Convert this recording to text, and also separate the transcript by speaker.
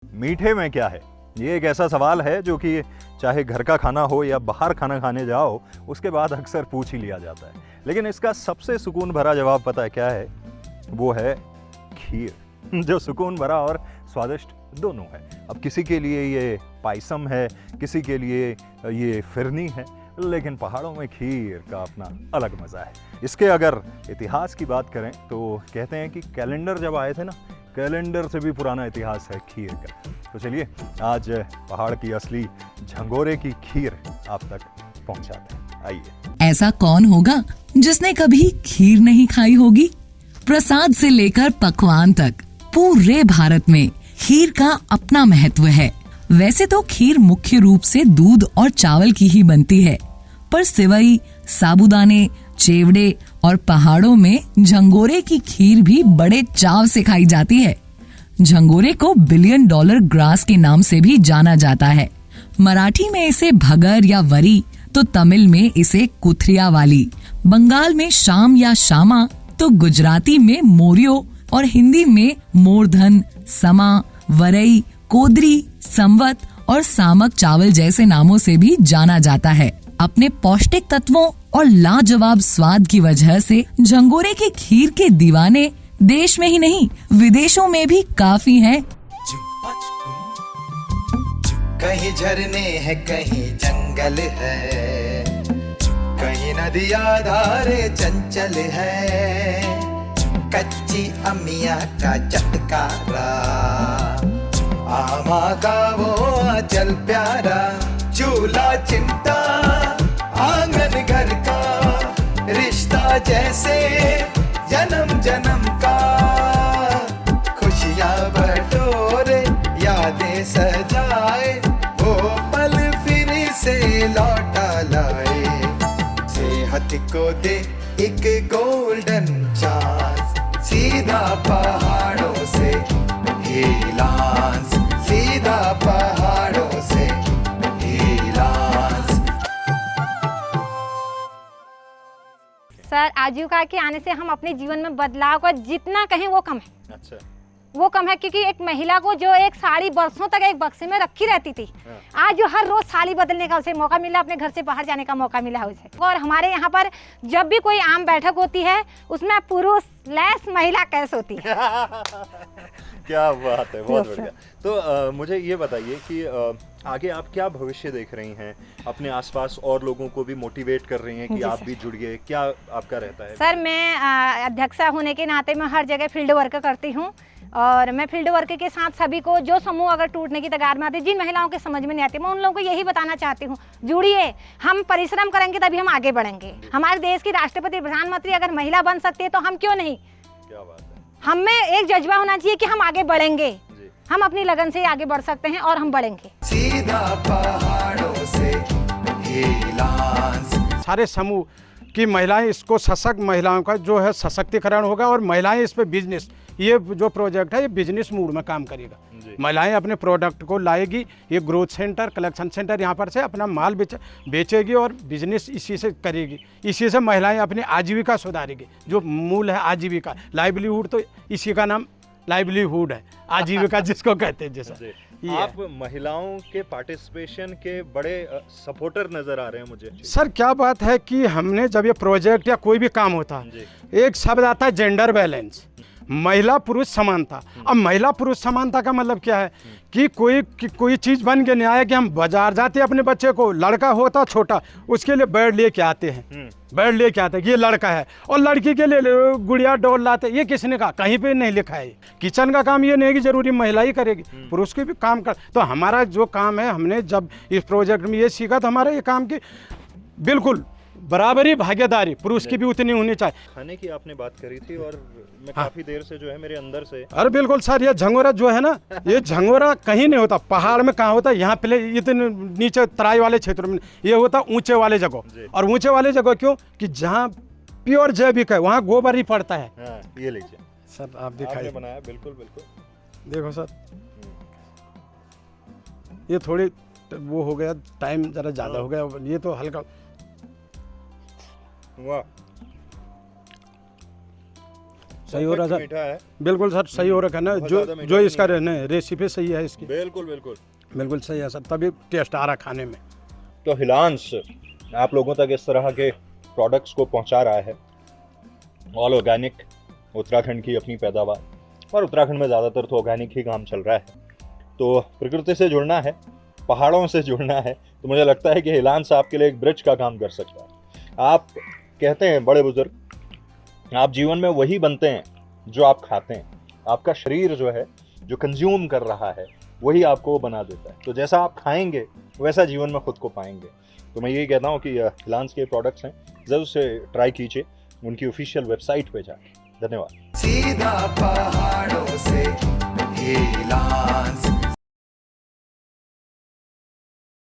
Speaker 1: मीठे में क्या है? ये एक ऐसा सवाल है जो कि चाहे घर का खाना हो या बाहर खाना खाने जाओ, उसके बाद अक्सर पूछ ही लिया जाता है। लेकिन इसका सबसे सुकून भरा जवाब पता है क्या है? वो है खीर, जो सुकून भरा और स्वादिष्ट दोनों है। अब किसी के लिए ये पायसम है, किसी के लिए ये फिरनी है, लेकिन पहाड़ों में खीर का अपना अलग मज़ा है। इसके अगर इतिहास की बात करें तो कहते हैं कि कैलेंडर जब आए थे ना, कैलेंडर से भी पुराना इतिहास है खीर का। तो चलिए आज पहाड़ की असली झंगोरे की खीर आप तक पहुंचाते हैं, आइए।
Speaker 2: ऐसा कौन होगा जिसने कभी खीर नहीं खाई होगी? प्रसाद से लेकर पकवान तक पूरे भारत में खीर का अपना महत्व है। वैसे तो खीर मुख्य रूप से दूध और चावल की ही बनती है, पर सेवई, साबूदाने, चेवड़े और पहाड़ों में झंगोरे की खीर भी बड़े चाव से खाई जाती है। झंगोरे को $1 बिलियन ग्रास के नाम से भी जाना जाता है। मराठी में इसे भगर या वरी, तो तमिल में इसे कुथरिया वाली, बंगाल में शाम या शामा, तो गुजराती में मोरियो और हिंदी में मोरधन, समा, वरई, कोदरी, संवत और सामक चावल जैसे नामों से भी जाना जाता है। अपने पौष्टिक तत्वों और लाजवाब स्वाद की वजह से झंगोरे की खीर के दीवाने देश में ही नहीं विदेशों में भी काफी हैं।
Speaker 3: कहीं झरने हैं, कहीं जंगल है, कहीं नदियां धारे चंचल है, कच्ची अमिया का चटकारा, आमा का वो आंचल प्यारा, चूल्हा चिमटा आंगन घर का, रिश्ता जैसे जन्म जन्म का, खुशियां बटोरे यादें सजाए, वो पल फिर से लौटा लाए, सेहत को दे एक गोल्डन चांस, सीधा पहाड़ों से हिलांस, सीधा पहाड़ों से हिलांस।
Speaker 4: सर, आजीविका के आने से हम अपने जीवन में बदलाव का जितना कहें वो कम है।
Speaker 1: अच्छा,
Speaker 4: वो कम है क्योंकि एक महिला को जो एक साड़ी बरसों तक एक बक्से में रखी रहती थी, आज जो हर रोज साड़ी बदलने का उसे मौका मिला, अपने घर से बाहर जाने का मौका मिला उसे। और हमारे यहाँ पर जब भी कोई आम बैठक होती है उसमें पुरुष लेस महिला कैसे होती है।
Speaker 1: क्या बात है, बहुत बढ़िया। तो मुझे ये बताइए कि आगे आप क्या भविष्य देख रही हैं? अपने आसपास और लोगों को भी मोटिवेट कर रही हैं कि आप भी जुड़िए, क्या आपका रहता है?
Speaker 4: सर, मैं अध्यक्षा होने के नाते मैं हर जगह फील्ड वर्क करती हूँ, और मैं फील्ड वर्क के साथ सभी को, जो समूह अगर टूटने की कगार में आते, जिन महिलाओं के समझ में नहीं आती, मैं उन लोगों को यही बताना चाहती हूँ, जुड़िए। हम परिश्रम करेंगे तभी हम आगे बढ़ेंगे। हमारे देश की राष्ट्रपति, प्रधानमंत्री अगर महिला बन सकती है तो हम क्यों नहीं।
Speaker 1: क्या बात है।
Speaker 4: हमें एक जज्बा होना चाहिए कि हम आगे बढ़ेंगे, हम अपनी लगन से आगे बढ़ सकते हैं और हम बढ़ेंगे।
Speaker 3: सीधा पहाड़ों से हिलांस।
Speaker 5: सारे समूह की महिलाएं, इसको सशक्त महिलाओं का जो है सशक्तिकरण होगा, और महिलाएं इस पे बिजनेस, ये जो प्रोजेक्ट है ये बिजनेस मूड में काम करेगा। महिलाएं अपने प्रोडक्ट को लाएगी, ये ग्रोथ सेंटर, कलेक्शन सेंटर यहाँ पर से अपना माल बेचेगी और बिजनेस इसी से करेगी। इसी से महिलाएं अपनी आजीविका सुधारेगी। जो मूल है आजीविका, लाइवलीहुड, तो इसी का नाम लाइवलीहुड है, आजीविका जिसको कहते हैं। जैसा
Speaker 1: आप महिलाओं के पार्टिसिपेशन के बड़े सपोर्टर नजर आ रहे हैं मुझे।
Speaker 5: सर, क्या बात है कि हमने जब ये प्रोजेक्ट या कोई भी काम होता है, एक शब्द आता है जेंडर बैलेंस, महिला पुरुष समानता। अब महिला पुरुष समानता का मतलब क्या है कि कोई चीज़ बन के नहीं आया कि हम बाजार जाते हैं, अपने बच्चे को, लड़का होता छोटा, उसके लिए बेड लेके आते हैं, बेड लेके आते हैं कि ये लड़का है, और लड़की के लिए गुड़िया डॉल लाते हैं। ये किसने कहा? कहीं पे नहीं लिखा है। किचन का काम ये नहीं कि जरूरी महिला ही करेगी, पुरुष की भी काम कर। तो हमारा जो काम है, हमने जब इस प्रोजेक्ट में ये सीखा, तो हमारा ये काम की बिल्कुल बराबरी, भागीदारी पुरुष की भी उतनी होनी चाहिए।
Speaker 1: खाने की आपने बात करी थी, और मैं काफी देर से जो है मेरे अंदर से,
Speaker 5: अरे बिल्कुल सर, ये झंगोरा जो है ना, ये झंगोरा कहीं नहीं होता। पहाड़ में कहाँ होता है? यहाँ पहले इतने नीचे तराई वाले क्षेत्र में, ये होता ऊंचे वाले जगह। और ऊंचे वाले जगह क्यों? कि जहाँ प्योर जैविक है, वहाँ गोबर ही पड़ता है।
Speaker 1: ये लीजिए
Speaker 5: सर, आप दिखाइए।
Speaker 1: बनाया, बिल्कुल बिल्कुल।
Speaker 5: देखो सर, ये थोड़ी वो हो गया, टाइम जरा ज्यादा हो गया, ये तो हल्का।
Speaker 1: वाह,
Speaker 5: सही हो रहा
Speaker 1: Perfect
Speaker 5: सर।
Speaker 1: मीठा है,
Speaker 5: बिल्कुल सर सही हो रखा है ना,
Speaker 1: बहुत
Speaker 5: जो
Speaker 1: ज़्यादा मीठा
Speaker 5: जो
Speaker 1: भी
Speaker 5: इसका रेसिपी सही है इसकी,
Speaker 1: बिल्कुल बिल्कुल।
Speaker 5: बिल्कुल सही है सर, तभी टेस्ट आ रहा खाने में।
Speaker 1: तो हिलांस आप लोगों तक इस तरह के प्रोडक्ट्स को पहुंचा रहा है, ऑल ऑर्गेनिक, उत्तराखंड की अपनी पैदावार, और उत्तराखंड में ज़्यादातर तो ऑर्गेनिक ही काम चल रहा है। तो प्रकृति से जुड़ना है, पहाड़ों से जुड़ना है, तो मुझे लगता है कि हिलांस आपके लिए एक ब्रिज का काम कर सकता है। आप कहते हैं बड़े बुजुर्ग, आप जीवन में वही बनते हैं जो आप खाते हैं। आपका शरीर जो है, जो कंज्यूम कर रहा है, वही आपको बना देता है। तो जैसा आप खाएंगे वैसा जीवन में खुद को पाएंगे। तो मैं यही कहता हूँ कि हिलांस के प्रोडक्ट्स हैं, ज़रूर से ट्राई कीजिए उनकी ऑफिशियल वेबसाइट पे जाके। धन्यवाद।
Speaker 3: सीधा पहाड़ों से हिलांस